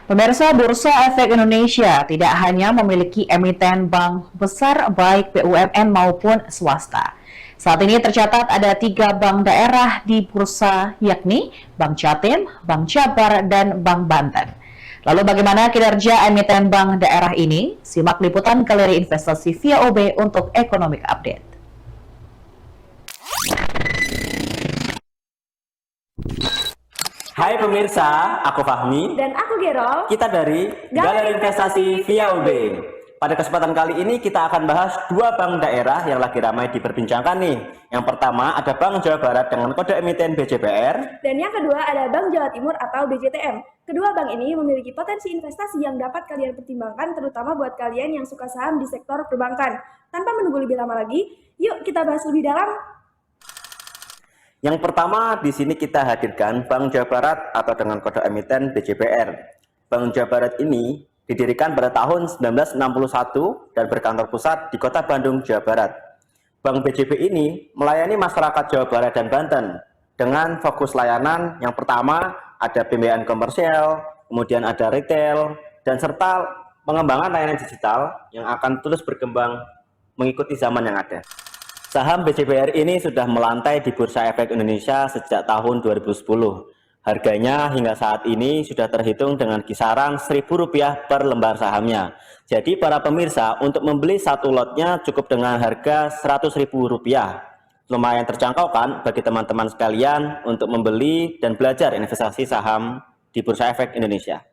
Pemirsa, Bursa Efek Indonesia tidak hanya memiliki emiten bank besar baik BUMN maupun swasta. Saat ini tercatat ada 3 bank daerah di bursa, yakni Bank Jatim, Bank Jabar, dan Bank Banten. Lalu bagaimana kinerja emiten bank daerah ini? Simak liputan Galeri Investasi via OB untuk Economic Update. Hai pemirsa, aku Fahmi dan aku Gerol. Kita dari Galeri Investasi via UB. Pada kesempatan kali ini kita akan bahas 2 bank daerah yang lagi ramai diperbincangkan nih. Yang pertama ada Bank Jawa Barat dengan kode emiten BJBR. Dan yang kedua ada Bank Jawa Timur atau BJTM. Kedua bank ini memiliki potensi investasi yang dapat kalian pertimbangkan, terutama buat kalian yang suka saham di sektor perbankan. Tanpa menunggu lebih lama lagi, yuk kita bahas lebih dalam. Yang pertama di sini kita hadirkan Bank Jawa Barat atau dengan kode emiten BJBR. Bank Jawa Barat ini didirikan pada tahun 1961 dan berkantor pusat di Kota Bandung, Jawa Barat. Bank BJB ini melayani masyarakat Jawa Barat dan Banten dengan fokus layanan yang pertama ada pembiayaan komersial, kemudian ada retail, dan serta pengembangan layanan digital yang akan terus berkembang mengikuti zaman yang ada. Saham BJBR ini sudah melantai di Bursa Efek Indonesia sejak tahun 2010. Harganya hingga saat ini sudah terhitung dengan kisaran Rp1.000 per lembar sahamnya. Jadi para pemirsa, untuk membeli satu lotnya cukup dengan harga Rp100.000. Lumayan terjangkau kan bagi teman-teman sekalian untuk membeli dan belajar investasi saham di Bursa Efek Indonesia.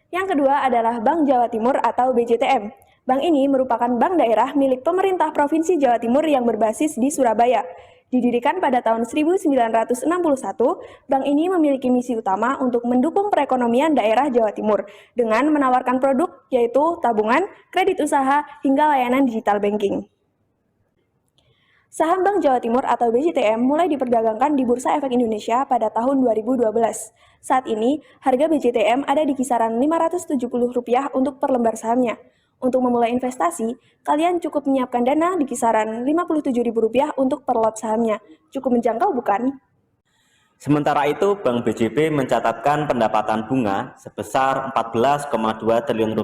Yang kedua adalah Bank Jawa Timur atau BJTM. Bank ini merupakan bank daerah milik pemerintah Provinsi Jawa Timur yang berbasis di Surabaya. Didirikan pada tahun 1961, bank ini memiliki misi utama untuk mendukung perekonomian daerah Jawa Timur dengan menawarkan produk yaitu tabungan, kredit usaha, hingga layanan digital banking. Saham Bank Jawa Timur atau BJTM mulai diperdagangkan di Bursa Efek Indonesia pada tahun 2012. Saat ini, harga BJTM ada di kisaran Rp570 untuk per lembar sahamnya. Untuk memulai investasi, kalian cukup menyiapkan dana di kisaran Rp57.000 untuk per lot sahamnya. Cukup menjangkau bukan? Sementara itu, Bank BJB mencatatkan pendapatan bunga sebesar Rp14,2 triliun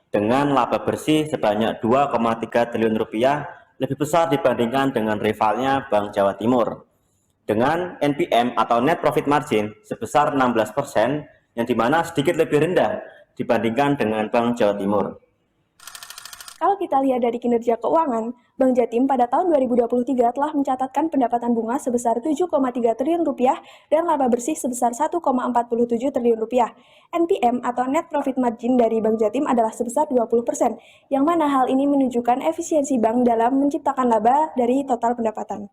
dengan laba bersih sebanyak Rp2,3 triliun, lebih besar dibandingkan dengan rivalnya Bank Jawa Timur. Dengan NPM atau Net Profit Margin sebesar 16%, yang dimana sedikit lebih rendah dibandingkan dengan Bank Jawa Timur. Kalau kita lihat dari kinerja keuangan, Bank Jatim pada tahun 2023 telah mencatatkan pendapatan bunga sebesar Rp7,3 triliun dan laba bersih sebesar Rp1,47 triliun. NPM atau Net Profit Margin dari Bank Jatim adalah sebesar 20%, yang mana hal ini menunjukkan efisiensi bank dalam menciptakan laba dari total pendapatan.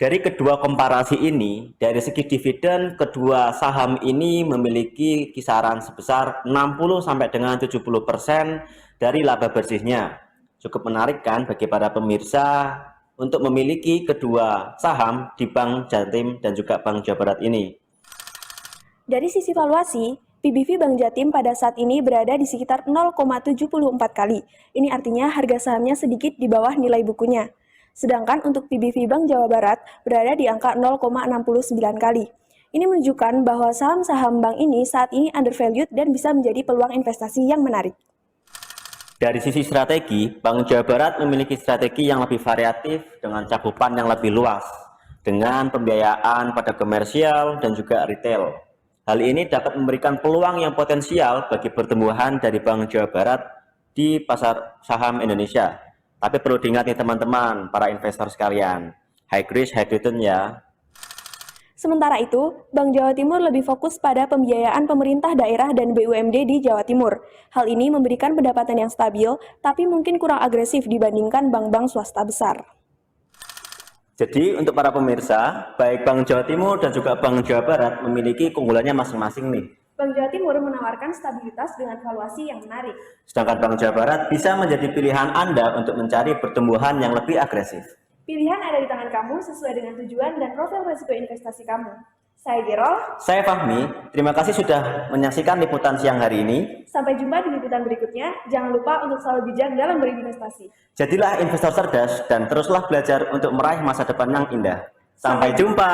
Dari kedua komparasi ini, dari segi dividen, kedua saham ini memiliki kisaran sebesar 60 sampai dengan 70% dari laba bersihnya. Cukup menarik kan bagi para pemirsa untuk memiliki kedua saham di Bank Jatim dan juga Bank Jawa Barat ini. Dari sisi valuasi, PBV Bank Jatim pada saat ini berada di sekitar 0,74 kali. Ini artinya harga sahamnya sedikit di bawah nilai bukunya. Sedangkan untuk PBV Bank Jawa Barat berada di angka 0,69 kali. Ini menunjukkan bahwa saham-saham bank ini saat ini undervalued dan bisa menjadi peluang investasi yang menarik. Dari sisi strategi, Bank Jawa Barat memiliki strategi yang lebih variatif dengan cakupan yang lebih luas, dengan pembiayaan pada komersial dan juga retail. Hal ini dapat memberikan peluang yang potensial bagi pertumbuhan dari Bank Jawa Barat di pasar saham Indonesia. Tapi perlu diingat nih teman-teman, para investor sekalian, high risk, high return ya. Sementara itu, Bank Jawa Timur lebih fokus pada pembiayaan pemerintah daerah dan BUMD di Jawa Timur. Hal ini memberikan pendapatan yang stabil, tapi mungkin kurang agresif dibandingkan bank-bank swasta besar. Jadi untuk para pemirsa, baik Bank Jawa Timur dan juga Bank Jawa Barat memiliki keunggulannya masing-masing nih. Bank Jawa Timur menawarkan stabilitas dengan valuasi yang menarik. Sedangkan Bank Jawa Barat bisa menjadi pilihan Anda untuk mencari pertumbuhan yang lebih agresif. Pilihan ada di tangan kamu sesuai dengan tujuan dan profil risiko investasi kamu. Saya Gerol. Saya Fahmi. Terima kasih sudah menyaksikan liputan siang hari ini. Sampai jumpa di liputan berikutnya. Jangan lupa untuk selalu bijak dalam berinvestasi. Jadilah investor cerdas dan teruslah belajar untuk meraih masa depan yang indah. Sampai jumpa.